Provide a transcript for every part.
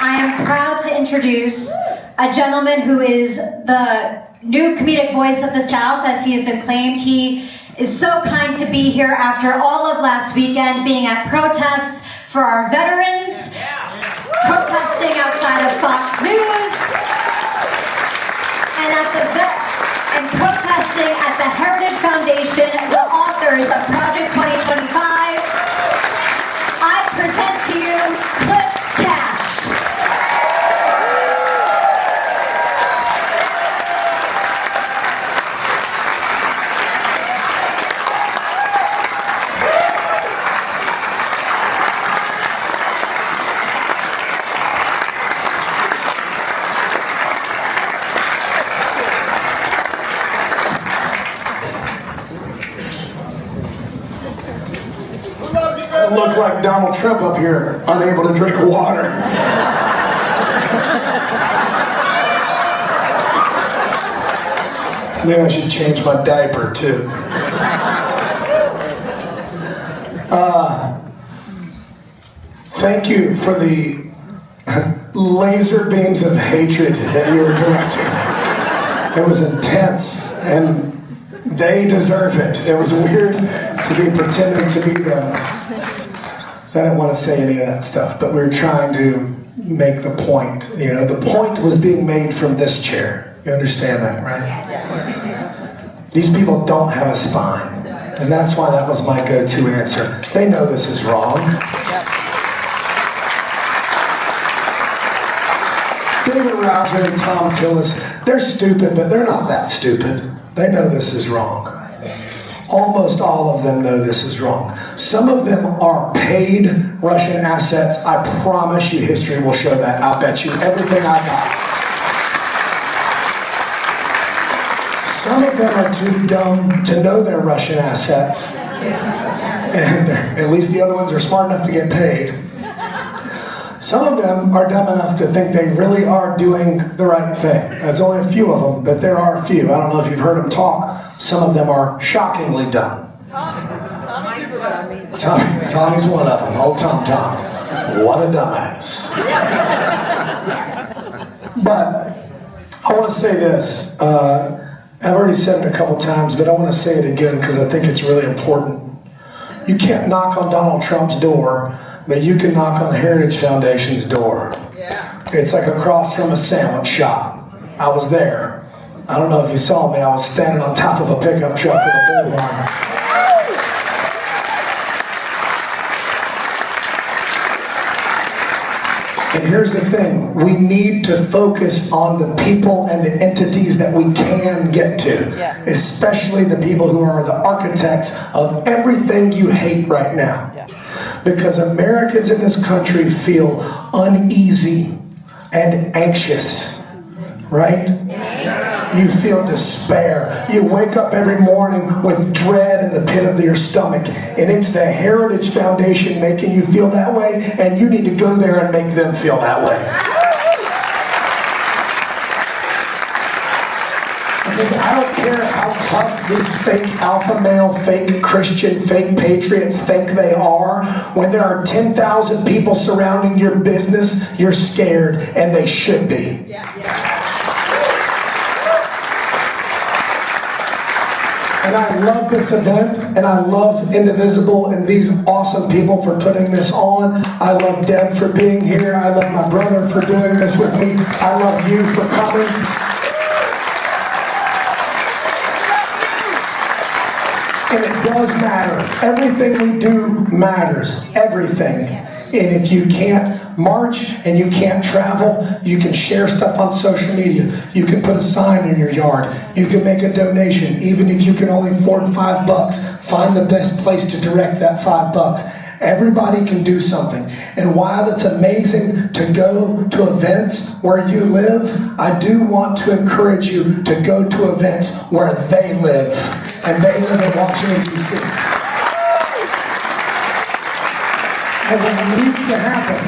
I am proud to introduce a gentleman who is the new comedic voice of the South, as he has been claimed. He is so kind to be here after all of last weekend, being at protests for our veterans, protesting outside of Fox News, and protesting at the Heritage Foundation, the authors of Project 2025. I present to you Cliff Cash. I look like Donald Trump up here, unable to drink water. Maybe I should change my diaper too. Thank you for the laser beams of hatred that you were directing. It was intense, and they deserve it. It was weird to be pretending to be them. So I didn't want to say any of that stuff, but we were trying to make the point. You know, the point was being made from this chair. You understand that, right? These people don't have a spine, and that's why that was my go-to answer. They know this is wrong. David Rouser and Tom Tillis, they're stupid, but they're not that stupid. They know this is wrong. Almost all of them know this is wrong. Some of them are paid Russian assets. I promise you history will show that. I'll bet you everything I got. Some of them are too dumb to know they're Russian assets. And at least the other ones are smart enough to get paid. Some of them are dumb enough to think they really are doing the right thing. There's only a few of them, but there are a few. I don't know if you've heard them talk. Some of them are shockingly dumb. Tommy's one of them. Old Tom. What a dumbass. But I want to say this. I've already said it a couple times, but I want to say it again because I think it's really important. You can't knock on Donald Trump's door, but you can knock on the Heritage Foundation's door. Yeah. It's like across from a sandwich shop. I was there. I don't know if you saw me. I was standing on top of a pickup truck with a bullhorn. And here's the thing. We need to focus on the people and the entities that we can get to. Yeah. Especially the people who are the architects of everything you hate right now. Yeah. Because Americans in this country feel uneasy and anxious, right? You feel despair. You wake up every morning with dread in the pit of your stomach, and it's the Heritage Foundation making you feel that way, and you need to go there and make them feel that way. Because I don't care how tough these fake alpha male, fake Christian, fake patriots think they are. When there are 10,000 people surrounding your business, you're scared, and they should be. And I love this event, and I love Indivisible and these awesome people for putting this on. I love Deb for being here. I love my brother for doing this with me. I love you for coming. And it does matter. Everything we do matters. Everything. And if you can't march and you can't travel, you can share stuff on social media. You can put a sign in your yard. You can make a donation. Even if you can only afford $5, find the best place to direct that $5. Everybody can do something. And while it's amazing to go to events where you live, I do want to encourage you to go to events where they live. And they live in Washington, D.C. And what needs to happen,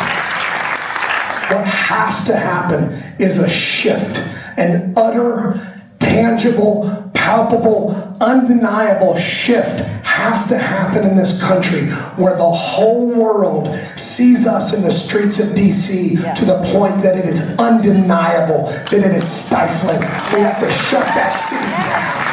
what has to happen, is a shift, an utter, tangible, palpable, undeniable shift has to happen in this country where the whole world sees us in the streets of DC to the point that it is undeniable, that it is stifling. We have to shut that city down.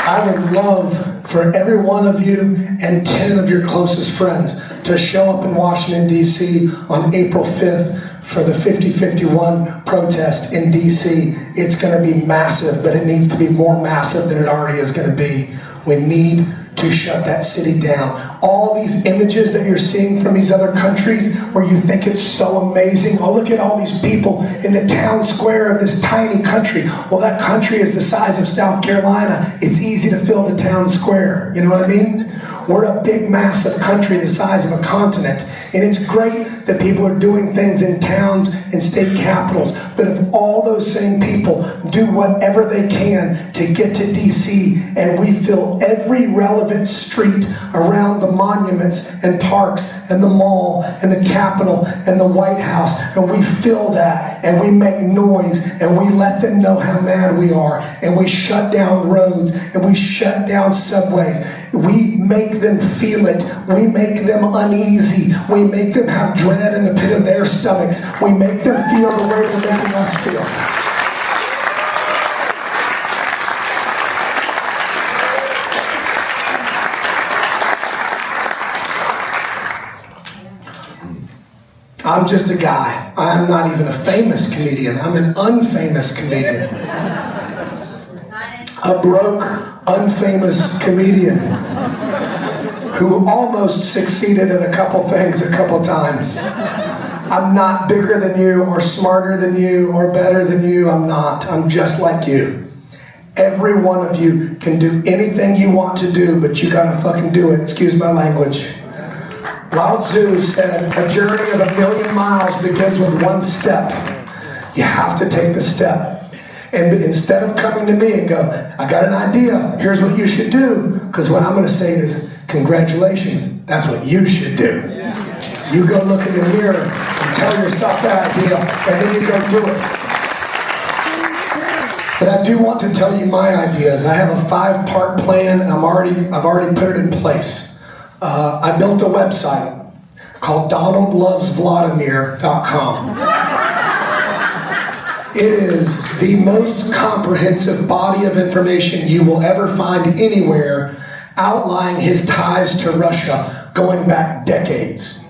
I would love for every one of you and 10 of your closest friends to show up in Washington, D.C. on April 5th for the 5051 protest in D.C. It's going to be massive, but it needs to be more massive than it already is going to be. We need to shut that city down. All these images that you're seeing from these other countries where you think it's so amazing. Oh, look at all these people in the town square of this tiny country. Well, that country is the size of South Carolina. It's easy to fill the town square. You know what I mean? We're a big, massive country the size of a continent. And it's great that people are doing things in towns and state capitals. But if all those same people do whatever they can to get to D.C. and we fill every relevant street around the monuments and parks and the mall and the Capitol and the White House, and we fill that and we make noise and we let them know how mad we are, and we shut down roads and we shut down subways, we make them feel it, we make them uneasy, we make them have dread in the pit of their stomachs, we make them feel the way they're making us feel. I'm just a guy. I'm not even a famous comedian. I'm an unfamous comedian. A broke, unfamous comedian who almost succeeded in a couple things a couple times. I'm not bigger than you or smarter than you or better than you. I'm not. I'm just like you. Every one of you can do anything you want to do, but you gotta fucking do it. Excuse my language. Lao Tzu said, a journey of 1,000,000 miles begins with one step. You have to take the step. And instead of coming to me and go, I got an idea, here's what you should do, because what I'm going to say is, congratulations, that's what you should do. You go look in the mirror and tell yourself that idea, and then you go do it. But I do want to tell you my ideas. I have a 5-part plan, and I've already put it in place. I built a website called DonaldLovesVladimir.com. It is the most comprehensive body of information you will ever find anywhere, outlining his ties to Russia going back decades.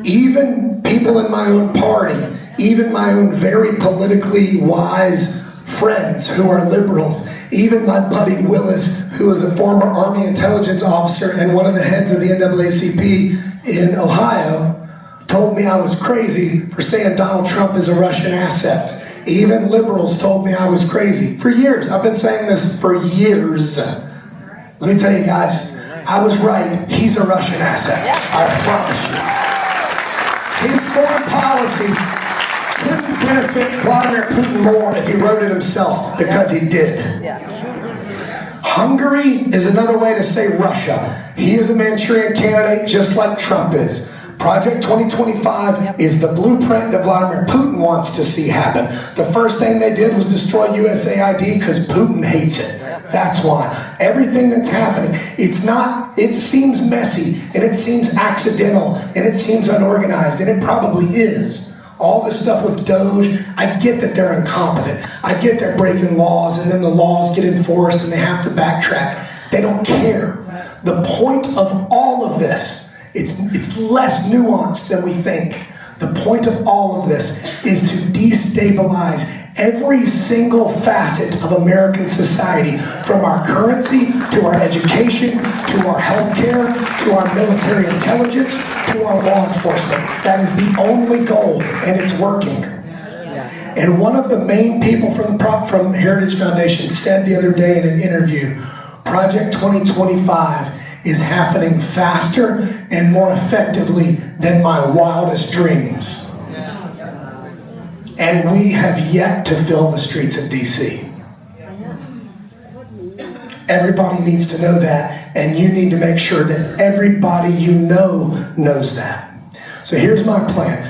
Even people in my own party, even my own very politically wise friends who are liberals, even my buddy Willis, who is a former Army intelligence officer and one of the heads of the NAACP in Ohio, told me I was crazy for saying Donald Trump is a Russian asset. Even liberals told me I was crazy. For years, I've been saying this for years. Let me tell you guys, I was right. He's a Russian asset. I promise you. His foreign policy couldn't benefit Vladimir Putin more if he wrote it himself, because he did. Hungary is another way to say Russia. He is a Manchurian candidate just like Trump is. Project 2025 is the blueprint that Vladimir Putin wants to see happen. The first thing they did was destroy USAID because Putin hates it. That's why. Everything that's happening, it seems messy, and it seems accidental, and it seems unorganized, and it probably is. All this stuff with Doge, I get that they're incompetent. I get they're breaking laws, and then the laws get enforced, and they have to backtrack. They don't care. The point of all of this, it's less nuanced than we think. The point of all of this is to destabilize every single facet of American society, from our currency, to our education, to our healthcare, to our military intelligence, to our law enforcement. That is the only goal, and it's working. And one of the main people from Heritage Foundation said the other day in an interview, Project 2025 is happening faster and more effectively than my wildest dreams. And we have yet to fill the streets of DC. Everybody needs to know that, and you need to make sure that everybody you know knows that. So here's my plan.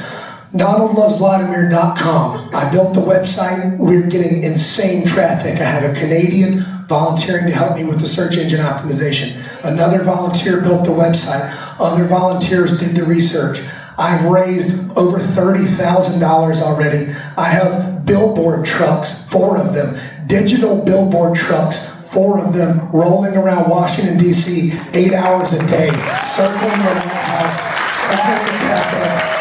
DonaldLovesVladimir.com. I built the website. We're getting insane traffic. I have a Canadian volunteering to help me with the search engine optimization. Another volunteer built the website. Other volunteers did the research. I've raised over $30,000 already. I have billboard trucks, 4 of them, digital billboard trucks, 4 of them, rolling around Washington, D.C., 8 hours a day, circling the White House, circling the Capitol.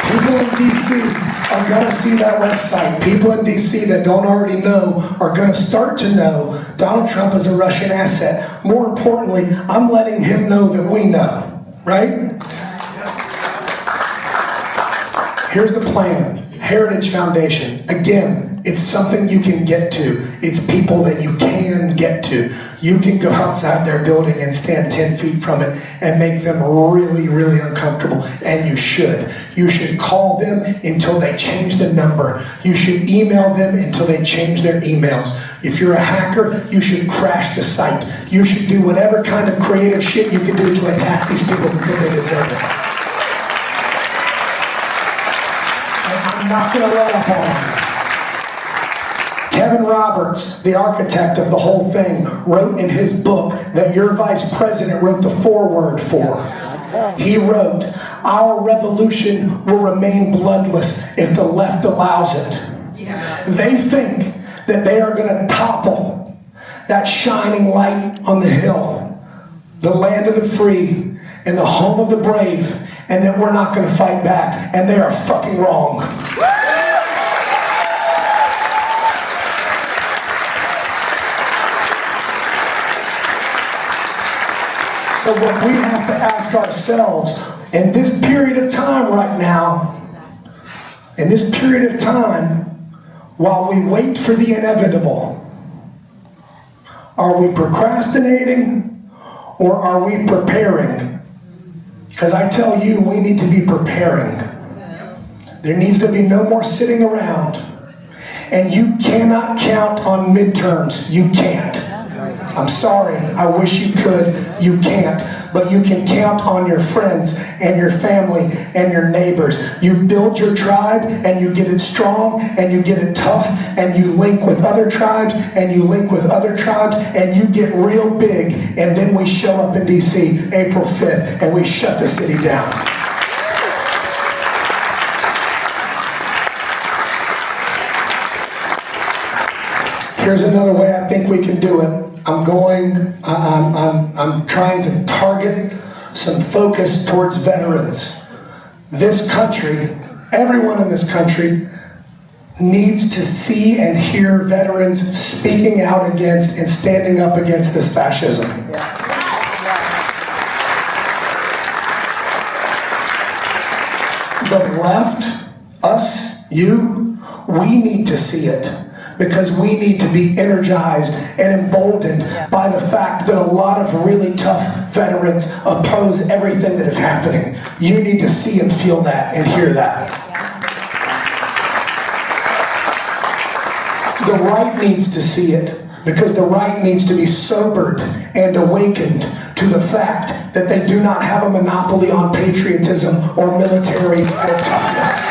People in D.C. are going to see that website. People in D.C. that don't already know are going to start to know Donald Trump is a Russian asset. More importantly, I'm letting him know that we know, right? Here's the plan. Heritage Foundation. Again, it's something you can get to. It's people that you can get to. You can go outside their building and stand 10 feet from it and make them really, really uncomfortable. And you should. You should call them until they change the number. You should email them until they change their emails. If you're a hacker, you should crash the site. You should do whatever kind of creative shit you can do to attack these people because they deserve it. I'm not going to let up on them. Kevin Roberts, the architect of the whole thing, wrote in his book that your vice president wrote the foreword for. He wrote, "Our revolution will remain bloodless if the left allows it." They think that they are going to topple that shining light on the hill, the land of the free and the home of the brave, and that we're not going to fight back, and they are fucking wrong. So what we have to ask ourselves in this period of time right now, in this period of time, while we wait for the inevitable, are we procrastinating or are we preparing? Because I tell you, we need to be preparing. There needs to be no more sitting around. And you cannot count on midterms. You can't. I'm sorry, I wish you could. You can't. But you can count on your friends and your family and your neighbors. You build your tribe and you get it strong and you get it tough and you link with other tribes and you link with other tribes and you get real big, and then we show up in D.C. April 5th and we shut the city down. Here's another way I think we can do it. I'm trying to target some focus towards veterans. This country, everyone in this country, needs to see and hear veterans speaking out against and standing up against this fascism. The left, us, you, we need to see it. Because we need to be energized and emboldened by the fact that a lot of really tough veterans oppose everything that is happening. You need to see and feel that and hear that. The right needs to see it, because the right needs to be sobered and awakened to the fact that they do not have a monopoly on patriotism or military or toughness.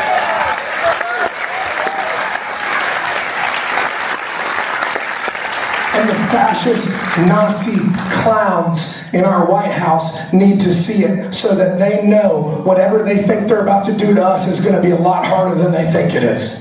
And the fascist Nazi clowns in our White House need to see it so that they know whatever they think they're about to do to us is going to be a lot harder than they think it is.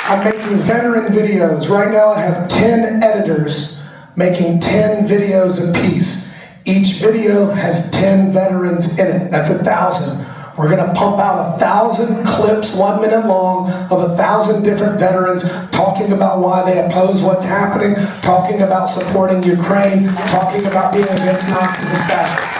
I'm making veteran videos. Right now I have 10 editors making 10 videos apiece. Each video has 10 veterans in it. That's 1,000. We're going to pump out 1,000 clips, 1 minute long, of 1,000 different veterans talking about why they oppose what's happening, talking about supporting Ukraine, talking about being against Nazis and fascists.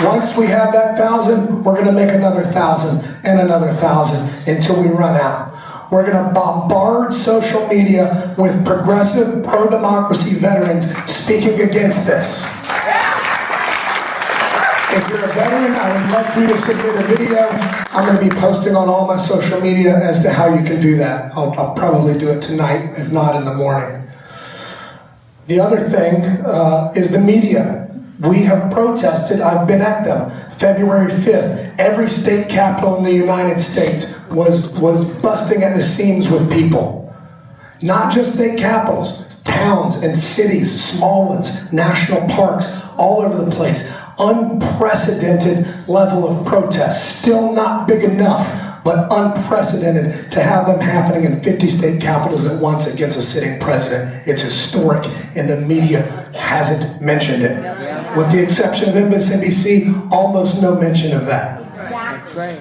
Once we have that 1,000, we're going to make another 1,000 and another 1,000 until we run out. We're going to bombard social media with progressive, pro-democracy veterans speaking against this. If you're you're a veteran, I would love for you to submit a video. I'm going to be posting on all my social media as to how you can do that. I'll probably do it tonight, if not in the morning. The other thing is the media. We have protested, I've been at them. February 5th, every state capital in the United States was busting at the seams with people. Not just state capitals, towns and cities, small ones, national parks, all over the place. Unprecedented level of protest. Still not big enough, but unprecedented to have them happening in 50 state capitals at once against a sitting president. It's historic, and the media hasn't mentioned it. With the exception of MSNBC, almost no mention of that.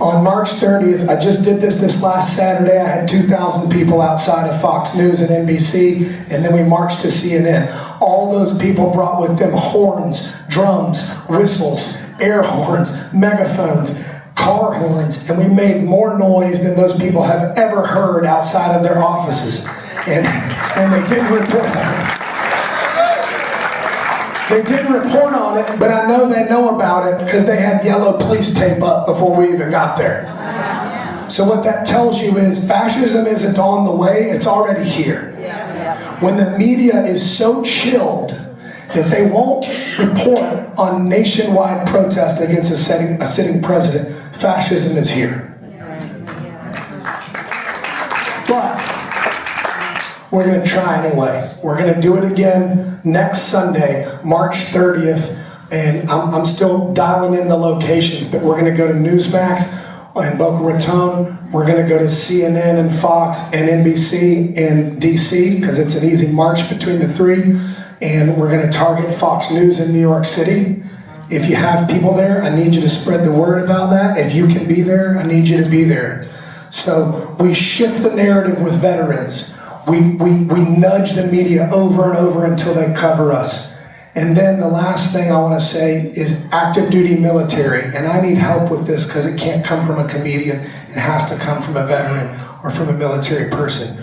On March 30th, I just did this last Saturday. I had 2,000 people outside of Fox News and NBC, and then we marched to CNN. All those people brought with them horns, drums, whistles, air horns, megaphones, car horns, and we made more noise than those people have ever heard outside of their offices. And they didn't report on it. They didn't report on it, but I know they know about it because they had yellow police tape up before we even got there. So what that tells you is fascism isn't on the way, it's already here. When the media is so chilled that they won't report on nationwide protest against a sitting president, fascism is here. But we're going to try anyway. We're going to do it again next Sunday, March 30th, and I'm still dialing in the locations, but we're going to go to Newsmax in Boca Raton. We're going to go to CNN and Fox and NBC in DC, because it's an easy march between the three, and we're going to target Fox News in New York City. If you have people there, I need you to spread the word about that. If you can be there, I need you to be there. So we shift the narrative with veterans. We nudge the media over and over until they cover us. And then the last thing I want to say is active duty military. And I need help with this because it can't come from a comedian. It has to come from a veteran or from a military person.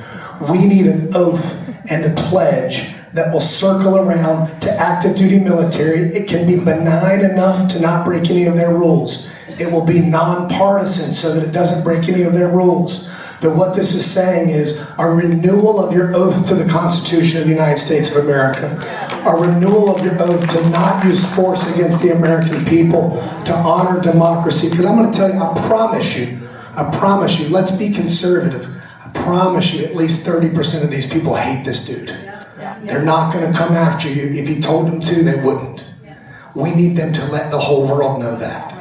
We need an oath and a pledge that will circle around to active duty military. It can be benign enough to not break any of their rules. It will be nonpartisan so that it doesn't break any of their rules. But what this is saying is a renewal of your oath to the Constitution of the United States of America, a renewal of your oath to not use force against the American people, to honor democracy. Because I'm going to tell you, I promise you, let's be conservative. I promise you, at least 30% of these people hate this dude. They're not going to come after you. If you told them to, they wouldn't. We need them to let the whole world know that.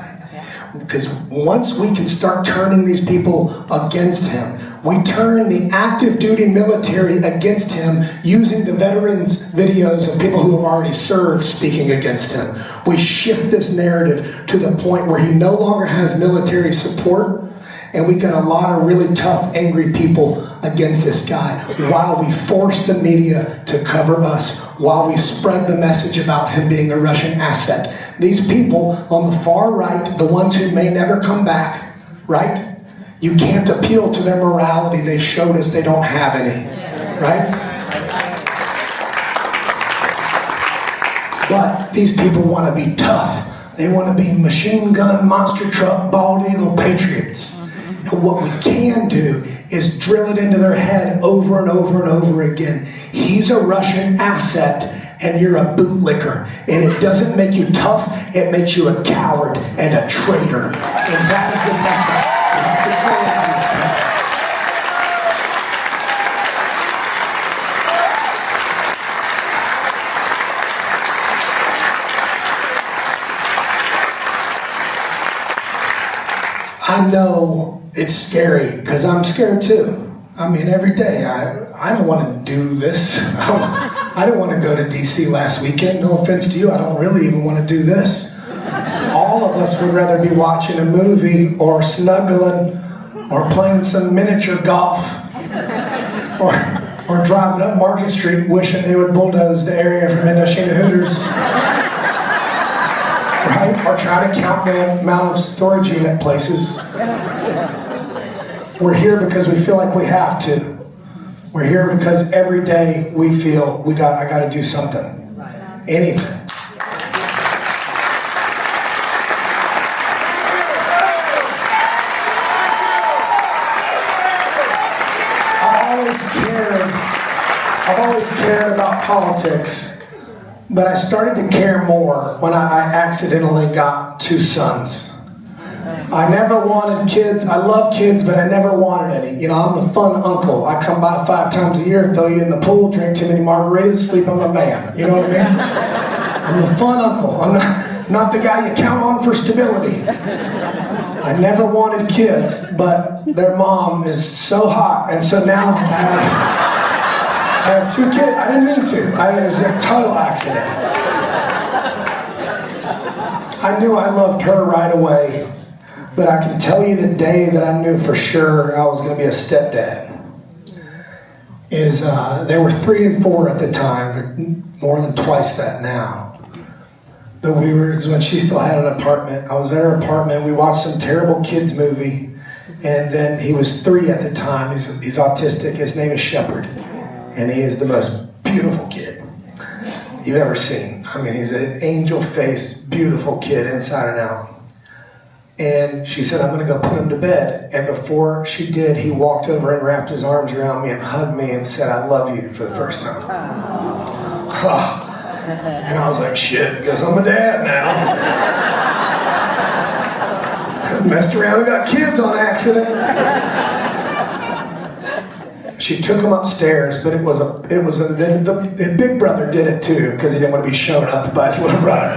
Because once we can start turning these people against him, we turn the active duty military against him using the veterans' videos of people who have already served speaking against him. We shift this narrative to the point where he no longer has military support, and we got a lot of really tough, angry people against this guy while we force the media to cover us, while we spread the message about him being a Russian asset. These people on the far right, the ones who may never come back, right? You can't appeal to their morality. They've showed us they don't have any, right? But these people want to be tough. They want to be machine gun, monster truck, bald eagle patriots. And what we can do is drill it into their head over and over and over again. He's a Russian asset and you're a bootlicker. And it doesn't make you tough, it makes you a coward and a traitor. And that is the message. I know it's scary because I'm scared too. I mean, every day I don't want to do this. I don't want to go to DC last weekend. No offense to you, I don't really even want to do this. All of us would rather be watching a movie or snuggling or playing some miniature golf or driving up Market Street wishing they would bulldoze the area from Indochina Hooters. Right? Or try to count the amount of storage unit places. We're here because we feel like we have to. We're here because every day we feel I got to do something. Anything. I've always cared about politics, but I started to care more when I accidentally got 2 sons. I never wanted kids. I love kids, but I never wanted any. You know, I'm the fun uncle. I come by 5 times a year, throw you in the pool, drink too many margaritas, sleep in my van. You know what I mean? I'm the fun uncle. I'm not the guy you count on for stability. I never wanted kids, but their mom is so hot, and so now I have 2 kids. I didn't mean to. It was a total accident. I knew I loved her right away, but I can tell you the day that I knew for sure I was going to be a stepdad is they were 3 and 4 at the time. They're more than twice that now. But it was when she still had an apartment. I was at her apartment. We watched some terrible kids movie, and then he was 3 at the time. He's autistic. His name is Shepherd, and he is the most beautiful kid you've ever seen. I mean, he's an angel-faced, beautiful kid inside and out. And she said, I'm going to go put him to bed. And before she did, he walked over and wrapped his arms around me and hugged me and said, I love you for the first time. Oh. And I was like, shit, because I'm a dad now. I messed around and got kids on accident. She took him upstairs, but the big brother did it too, because he didn't want to be shown up by his little brother.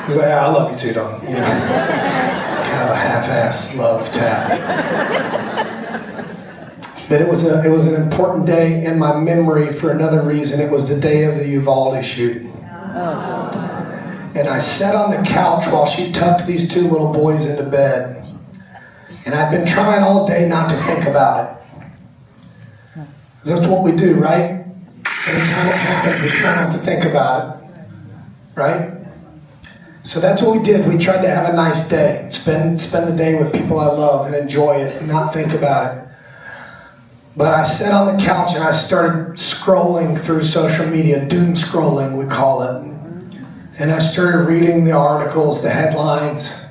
He's like, I love you too, dog. You know, kind of a half-ass love tap. But it was an important day in my memory for another reason. It was the day of the Uvalde shooting. And I sat on the couch while she tucked these 2 little boys into bed. And I'd been trying all day not to think about it. That's what we do, right? Every time it happens, we try not to think about it. Right? So that's what we did. We tried to have a nice day. Spend the day with people I love and enjoy it and not think about it. But I sat on the couch and I started scrolling through social media, doom scrolling we call it. And I started reading the articles, the headlines.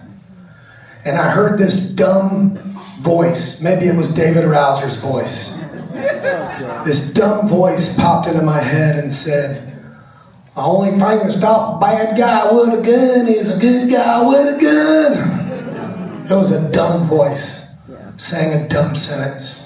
And I heard this dumb voice. Maybe it was David Rouser's voice. This dumb voice popped into my head and said, the only thing that stops a bad guy with a gun is a good guy with a gun. It was a dumb voice saying a dumb sentence.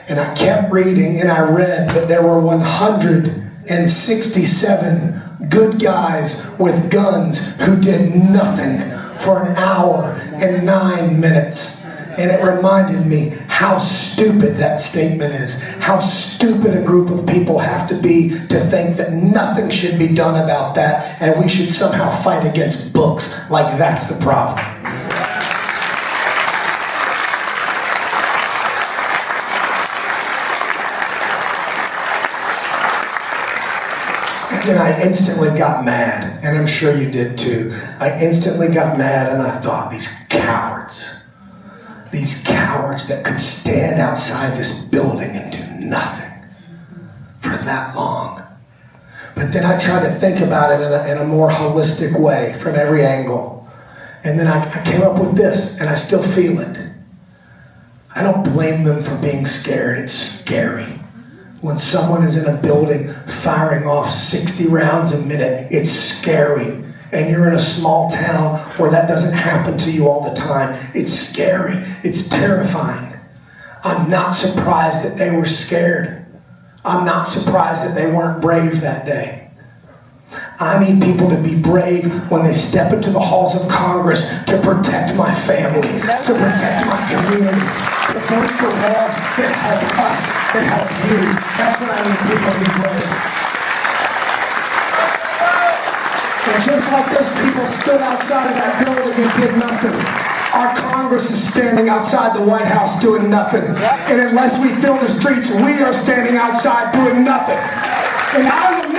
And I kept reading, and I read that there were 167 good guys with guns who did nothing for an hour and 9 minutes. And it reminded me how stupid that statement is. How stupid a group of people have to be to think that nothing should be done about that, and we should somehow fight against books like that's the problem. And I instantly got mad, and I'm sure you did too. I instantly got mad, and I thought, these cowards that could stand outside this building and do nothing for that long. But then I tried to think about it in a more holistic way, from every angle. And then I came up with this, and I still feel it. I don't blame them for being scared. It's scary. When someone is in a building firing off 60 rounds a minute, it's scary. And you're in a small town where that doesn't happen to you all the time. It's scary. It's terrifying. I'm not surprised that they were scared. I'm not surprised that they weren't brave that day. I need people to be brave when they step into the halls of Congress to protect my family, to protect my community, to vote for laws that help us, that help you. That's what I need people to be brave. And just like those people stood outside of that building and did nothing, our Congress is standing outside the White House doing nothing. And unless we fill the streets, we are standing outside doing nothing. And I will